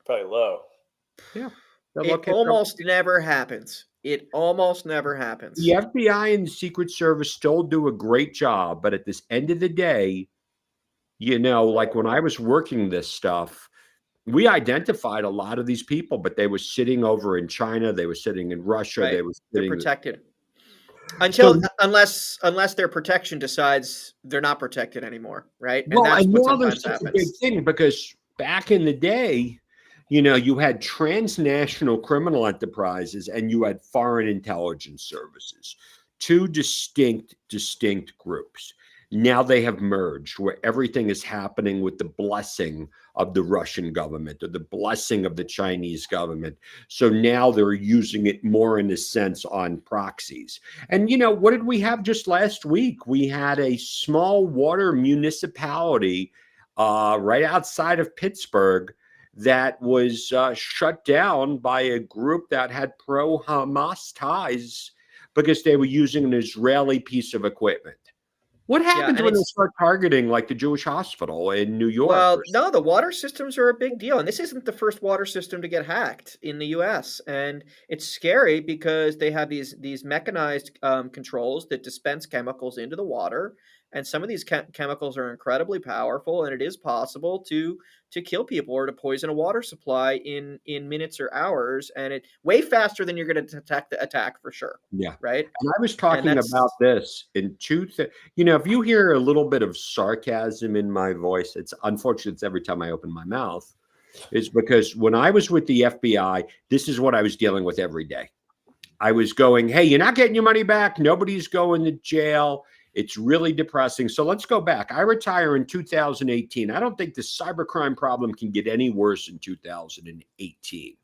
Probably low. Yeah, it almost never happens. It almost never happens. The FBI and the Secret Service still do a great job, but at this end of the day, like when I was working this stuff, we identified a lot of these people, but they were sitting over in China. They were sitting in Russia. Right. They were sitting. They're protected. Until So, unless their protection decides they're not protected anymore, right? And well, that's and what now there's sometimes such a big happens. thing because back in the day, you had transnational criminal enterprises and you had foreign intelligence services, two distinct groups. Now they have merged where everything is happening with the blessing of the Russian government or the blessing of the Chinese government. So now they're using it more in a sense on proxies. And what did we have just last week? We had a small water municipality right outside of Pittsburgh that was shut down by a group that had pro-Hamas ties because they were using an Israeli piece of equipment. What Yeah, happens and when they it's start targeting like the Jewish hospital in New York or well, no, the water systems are a big deal, and this isn't the first water system to get hacked in the U.S. And it's scary because they have these mechanized controls that dispense chemicals into the water, and some of these chemicals are incredibly powerful, and it is possible to kill people or to poison a water supply in minutes or hours, and it way faster than you're going to detect the attack for sure, yeah. right? And I was And talking about that's this in if you hear a little bit of sarcasm in my voice, it's unfortunate. It's every time I open my mouth. Is because when I was with the FBI, this is what I was dealing with every day. I was going, hey, you're not getting your money back. Nobody's going to jail. It's really depressing. So let's go back. I retire in 2018. I don't think the cybercrime problem can get any worse in 2018.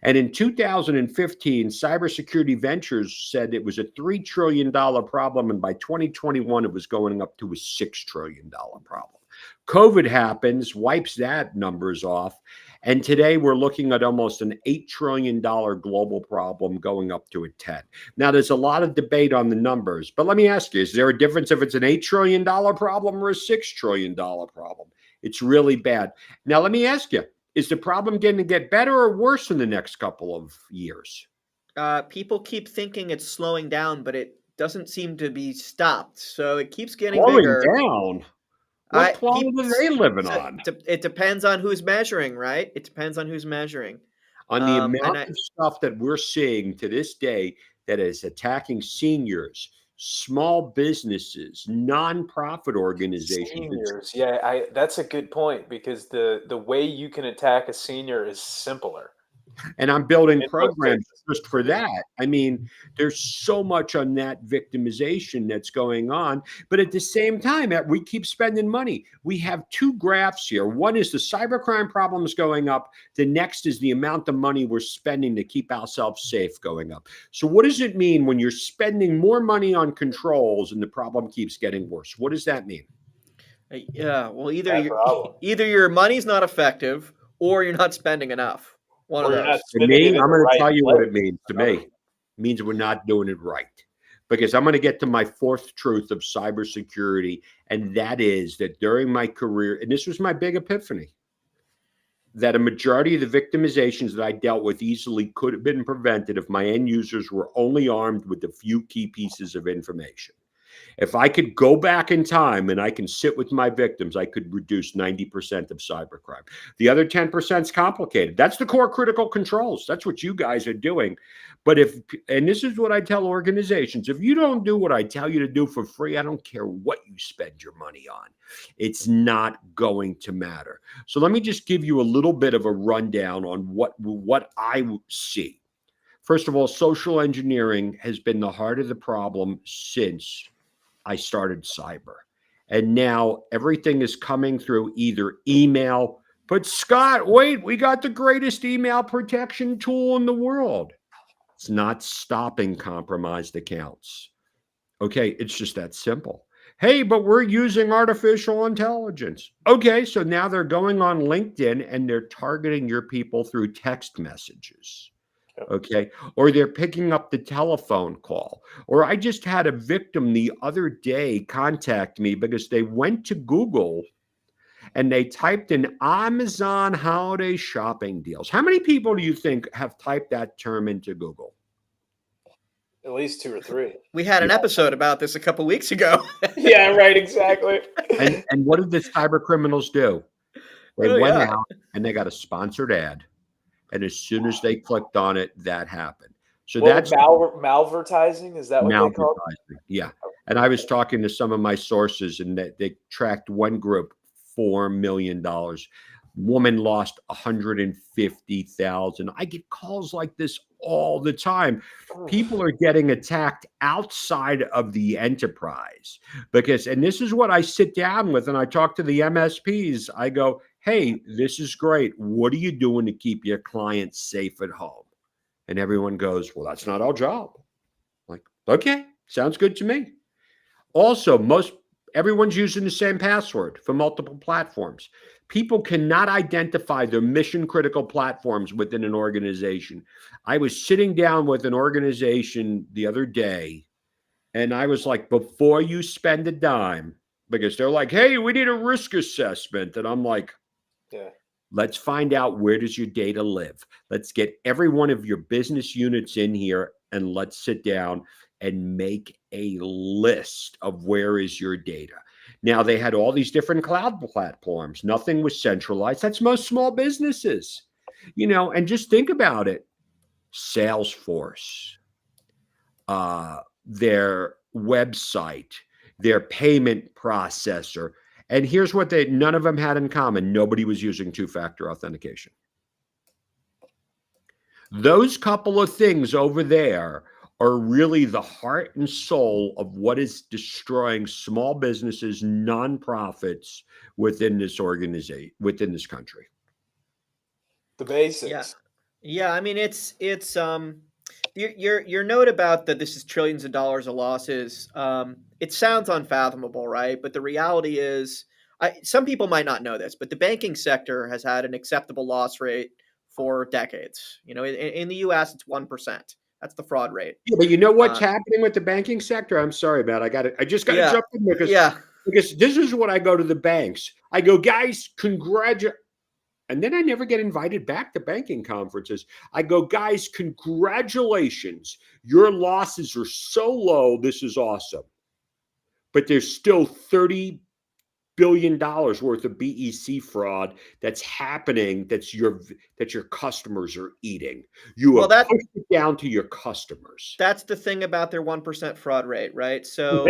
And in 2015, Cybersecurity Ventures said it was a $3 trillion problem. And by 2021, it was going up to a $6 trillion problem. COVID happens, wipes that numbers off. And today we're looking at almost an $8 trillion global problem going up to a 10. Now, there's a lot of debate on the numbers, but let me ask you, is there a difference if it's an $8 trillion problem or a $6 trillion problem? It's really bad. Now, let me ask you, is the problem going to get better or worse in the next couple of years? people keep thinking it's slowing down, but it doesn't seem to be stopped. So it keeps getting Slowing bigger. down? What I planet people are they living so on? it depends on who's measuring, right? It depends on who's measuring. On the And amount of stuff that we're seeing to this day that is attacking seniors, small businesses, nonprofit organizations. Seniors, yeah, that's a good point because the way you can attack a senior is simpler And I'm building in most programs cases. just for that. I mean, there's so much on that victimization that's going on. But at the same time, we keep spending money. We have two graphs here. One is the cybercrime problems going up. The next is the amount of money we're spending to keep ourselves safe going up. So what does it mean when you're spending more money on controls and the problem keeps getting worse? What does that mean? yeah, well, Bad problem. either your money's not effective or you're not spending enough. One of Or you're not those. To spending me, it in I'm the going to right tell you what place. it means to Another me. It means we're not doing it right. Because I'm going to get to my fourth truth of cybersecurity, and that is that during my career, and this was my big epiphany, that a majority of the victimizations that I dealt with easily could have been prevented if my end users were only armed with a few key pieces of information. If I could go back in time and I can sit with my victims, I could reduce 90% of cybercrime. The other 10% is complicated. That's the core critical controls. That's what you guys are doing. But and this is what I tell organizations, if you don't do what I tell you to do for free, I don't care what you spend your money on. It's not going to matter. So let me just give you a little bit of a rundown on what I see. First of all, social engineering has been the heart of the problem since I started cyber. And now everything is coming through either email. But Scott, wait, we got the greatest email protection tool in the world. It's not stopping compromised accounts. Okay, it's just that simple. Hey, but we're using artificial intelligence. Okay, so now they're going on LinkedIn and they're targeting your people through text messages. Okay. Or they're picking up the telephone call. Or I just had a victim the other day contact me because they went to Google and they typed in Amazon holiday shopping deals. How many people do you think have typed that term into Google? At least 2 or 3. We had an Yeah. episode about this a couple weeks ago. Yeah, right, exactly. And what did the cyber criminals do? They Oh went yeah. out and they got a sponsored ad. And as soon as they clicked on it, that happened. So Well, that's malvertising, is that what they call it? malvertising. Yeah. And I was talking to some of my sources, and they tracked one group, $4 million. Woman lost 150,000. I get calls like this all the time. People are getting attacked outside of the enterprise because, and this is what I sit down with and I talk to the MSPs. I go, hey, this is great. What are you doing to keep your clients safe at home? And everyone goes, well, that's not our job. Like, okay, sounds good to me. Also, everyone's using the same password for multiple platforms. People cannot identify their mission critical platforms within an organization. I was sitting down with an organization the other day, and I was like, before you spend a dime, because they're like, hey, we need a risk assessment. And I'm like, Yeah. let's find out, where does your data live? Let's get every one of your business units in here and let's sit down and make a list of where is your data. Now, they had all these different cloud platforms. Nothing was centralized. That's most small businesses, and just think about it. Salesforce, their website, their payment processor. And here's what none of them had in common. Nobody was using two-factor authentication. Those couple of things over there are really the heart and soul of what is destroying small businesses, nonprofits within this organization, within this country. The basics. Yeah. I mean, it's your note about that this is trillions of dollars of losses. It sounds unfathomable, right? But the reality is, some people might not know this, but the banking sector has had an acceptable loss rate for decades. In the U.S., it's 1%. That's the fraud rate. Yeah, but you know what's happening with the banking sector? I'm sorry, Matt. I just got to jump in there because this is what I go to the banks. I go, guys, congratulations. And then I never get invited back to banking conferences. I go, guys, congratulations. Your losses are so low. This is awesome. But there's still $30 billion worth of BEC fraud that's happening that your customers are eating. You have pushed it down to your customers. That's the thing about their 1% fraud rate, right? So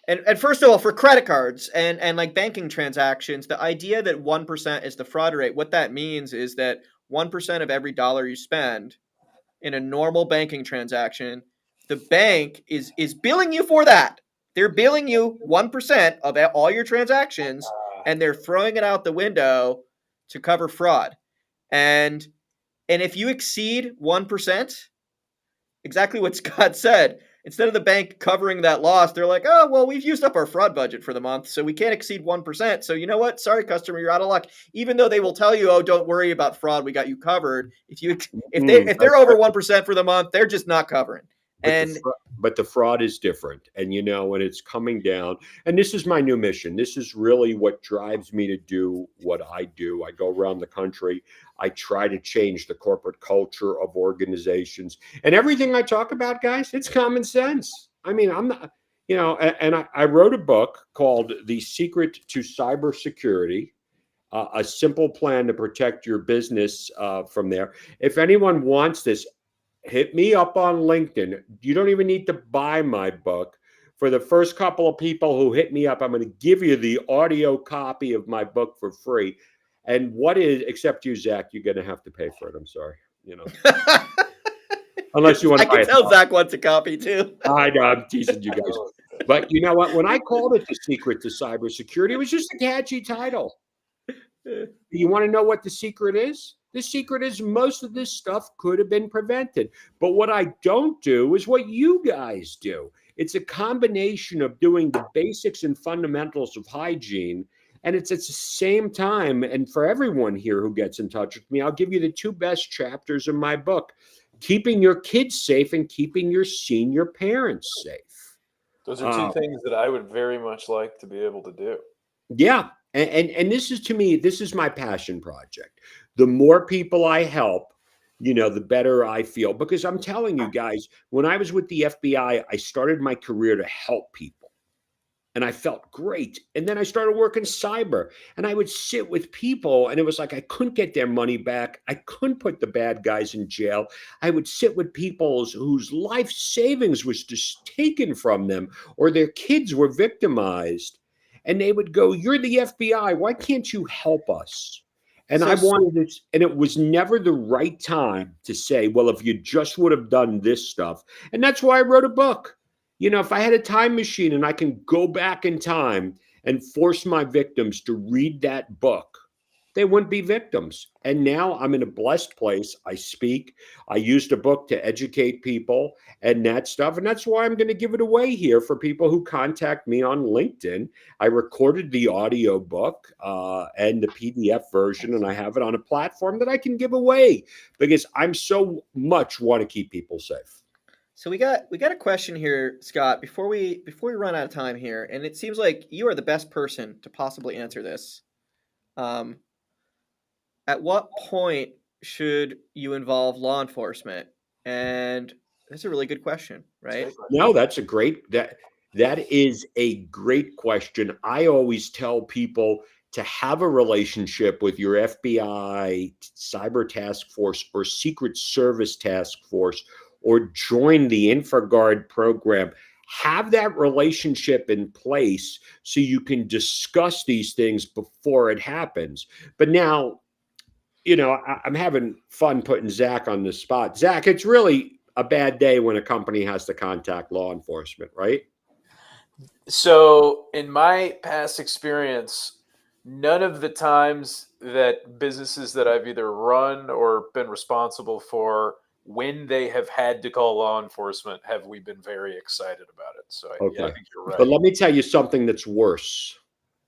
and first of all, for credit cards and like banking transactions, the idea that 1% is the fraud rate, what that means is that 1% of every dollar you spend in a normal banking transaction, the bank is billing you for that. They're billing you 1% of all your transactions, and they're throwing it out the window to cover fraud. And if you exceed 1%, exactly what Scott said, instead of the bank covering that loss, they're like, oh, well, we've used up our fraud budget for the month, so we can't exceed 1%. So you know what? Sorry, customer, you're out of luck. Even though they will tell you, oh, don't worry about fraud, we got you covered. If they're over 1% for the month, they're just not covering. But the fraud is different. And, when it's coming down, and this is my new mission. This is really what drives me to do what I do. I go around the country. I try to change the corporate culture of organizations. And everything I talk about, guys, it's common sense. I mean, I'm not, and I wrote a book called The Secret to Cybersecurity, a simple plan to protect your business from there. If anyone wants this, hit me up on LinkedIn. You don't even need to buy my book. For the first couple of people who hit me up, I'm going to give you the audio copy of my book for free. And except you, Zach, you're going to have to pay for it. I'm sorry. Unless you want to buy it. I can tell Zach wants a copy too. I know, I'm teasing you guys. But you know what? When I called it The Secret to Cybersecurity, it was just a catchy title. You want to know what the secret is? The secret is most of this stuff could have been prevented. But what I don't do is what you guys do. It's a combination of doing the basics and fundamentals of hygiene. And it's at the same time, and for everyone here who gets in touch with me, I'll give you the two best chapters of my book: keeping your kids safe and keeping your senior parents safe. Those are two things that I would very much like to be able to do. Yeah. And this is, to me, this is my passion project. The more people I help, the better I feel. Because I'm telling you guys, when I was with the FBI, I started my career to help people. and I felt great. And then I started working cyber, and I would sit with people, and it was like I couldn't get their money back. I couldn't put the bad guys in jail. I would sit with people whose life savings was just taken from them, or their kids were victimized. And they would go, "You're the FBI. Why can't you help us?" And So I wanted this, and it was never the right time to say, well, if you just would have done this stuff. And that's why I wrote a book. You know, if I had a time machine and I can go back in time and force my victims to read that book, they wouldn't be victims. And now I'm in a blessed place. I speak. I used a book to educate people and that stuff. And that's why I'm going to give it away here for people who contact me on LinkedIn. I recorded the audio book and the PDF version, and I have it on a platform that I can give away because I'm so much want to keep people safe. So we got a question here, Scott, before we run out of time here, and it seems like you are the best person to possibly answer this. At what point should you involve law enforcement? And that's a really good question, right? No, that's a great that is a great question. I always tell people to have a relationship with your FBI, Cyber Task Force, or Secret Service Task Force, or join the InfraGard program. Have that relationship in place so you can discuss these things before it happens. But now, you know, I'm having fun putting Zach on the spot. Zach, it's really a bad day when a company has to contact law enforcement, right? So, in my past experience, none of the times that businesses that I've either run or been responsible for, when they have had to call law enforcement, have we been very excited about it. So, yeah, I think you're right. But let me tell you something that's worse.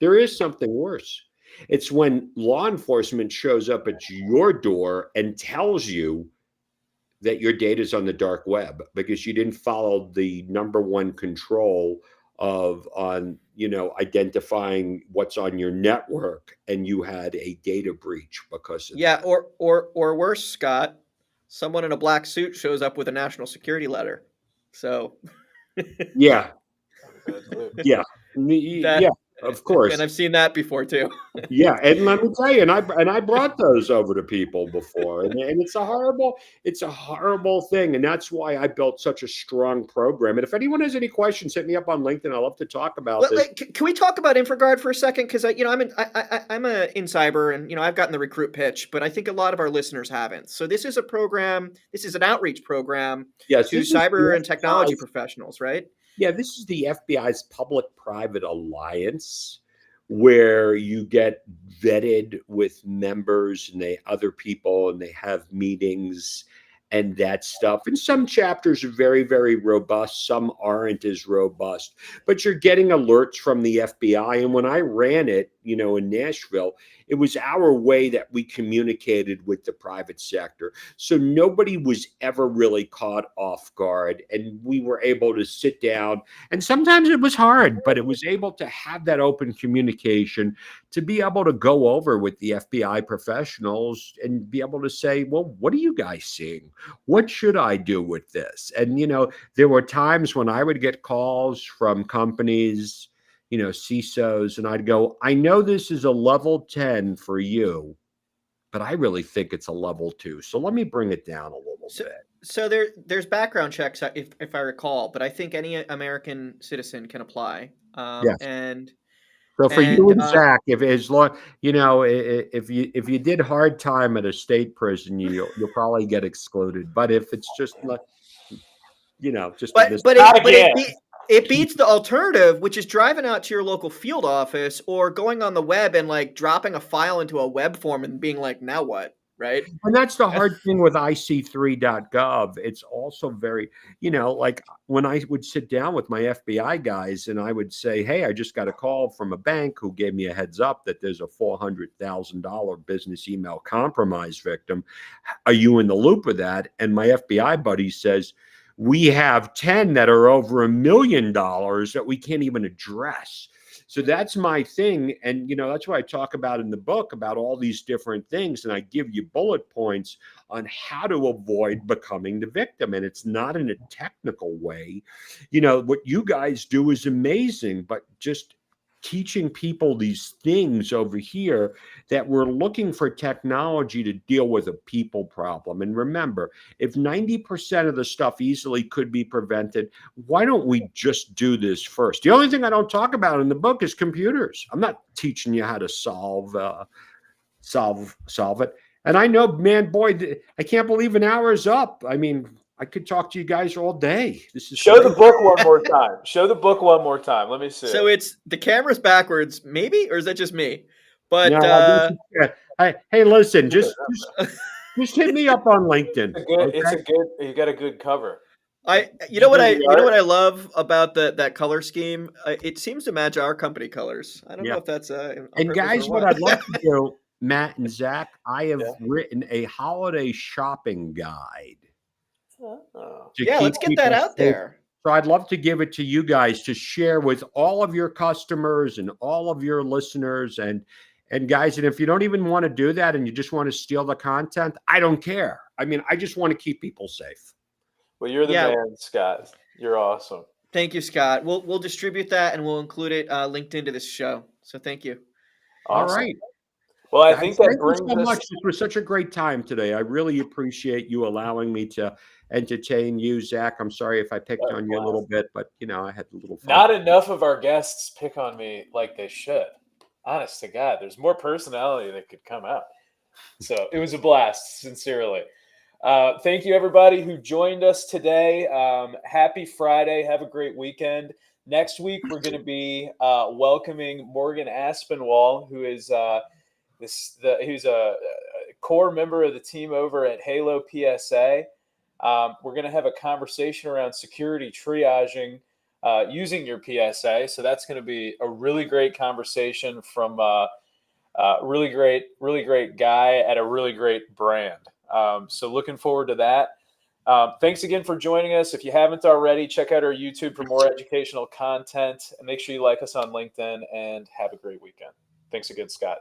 There is something worse. It's when law enforcement shows up at your door and tells you that your data is on the dark web because you didn't follow the number one control of identifying what's on your network, and you had a data breach because of that. or worse, Scott, someone in a black suit shows up with a national security letter. So yeah, Yeah. yeah, of course. And I've seen that before too. Yeah, and let me tell you, and I brought those over to people before, and it's a horrible thing, and that's why I built such a strong program. And if anyone has any questions, hit me up on LinkedIn. I love to talk about this. Can we talk about InfraGard for a second? Because I'm in cyber, and I've gotten the recruit pitch, but I think a lot of our listeners haven't. So this is a program. This is an outreach program to cyber and technology professionals, right? Yeah, this is the FBI's public-private alliance, where you get vetted with members and other people, and they have meetings and that stuff. And some chapters are very, very robust. Some aren't as robust, but you're getting alerts from the FBI. And when I ran it, in Nashville, it was our way that we communicated with the private sector. So nobody was ever really caught off guard. And we were able to sit down, and sometimes it was hard, but it was able to have that open communication to be able to go over with the FBI professionals and be able to say, well, what are you guys seeing? What should I do with this? And, there were times when I would get calls from companies, CISOs, and I'd go, I know this is a level 10 for you, but I really think it's a level 2. So let me bring it down a little bit. So there's background checks, if I recall, but I think any American citizen can apply. Yes. And so for you and Zach, if you did hard time at a state prison, you'll probably get excluded. But if it's just it beats the alternative, which is driving out to your local field office or going on the web and dropping a file into a web form and being like, now what? Right. And that's the hard thing with IC3.gov. It's also very, when I would sit down with my FBI guys and I would say, hey, I just got a call from a bank who gave me a heads up that there's a $400,000 business email compromise victim. Are you in the loop of that? And my FBI buddy says, we have 10 that are over $1 million that we can't even address. So that's my thing. And, that's what I talk about in the book, about all these different things. And I give you bullet points on how to avoid becoming the victim. And it's not in a technical way. What you guys do is amazing, but just teaching people these things over here, that we're looking for technology to deal with a people problem. And remember, if 90% of the stuff easily could be prevented, why don't we just do this first? The only thing I don't talk about in the book is computers. I'm not teaching you how to solve it. And I know, man, boy, I can't believe an hour is up. I mean, I could talk to you guys all day. This is Show great. the book one more time. Show the book one more time. Let me see. So it's the camera's backwards, maybe, or is that just me? But No, hey, listen, just hit me up on LinkedIn. You got a good cover. you know what I love about that color scheme? It seems to match our company colors. I don't know if that's and guys, what I'd love to do, Matt and Zach, I have written a holiday shopping guide. Let's get that out there. So I'd love to give it to you guys to share with all of your customers and all of your listeners. And guys, and if you don't even want to do that and you just want to steal the content, I don't care. I mean, I just want to keep people safe. Well, you're the man, Scott. You're awesome. Thank you, Scott. We'll distribute that and we'll include it linked into this show. So thank you. Awesome. All right. Well, I think that brings us so much. This was such a great time today. I really appreciate you allowing me to entertain you, Zach. I'm sorry if I picked on you a little bit, but I had a little fun. Not enough of our guests pick on me like they should. Honest to God, there's more personality that could come out. So it was a blast, sincerely. Thank you, everybody who joined us today. Happy Friday. Have a great weekend. Next week, we're going to be welcoming Morgan Aspinwall, who is who's a core member of the team over at Halo PSA. We're going to have a conversation around security triaging using your PSA. So that's going to be a really great conversation from really great guy at a really great brand. So looking forward to that. Thanks again for joining us. If you haven't already, check out our YouTube for more educational content, and make sure you like us on LinkedIn, and have a great weekend. Thanks again, Scott.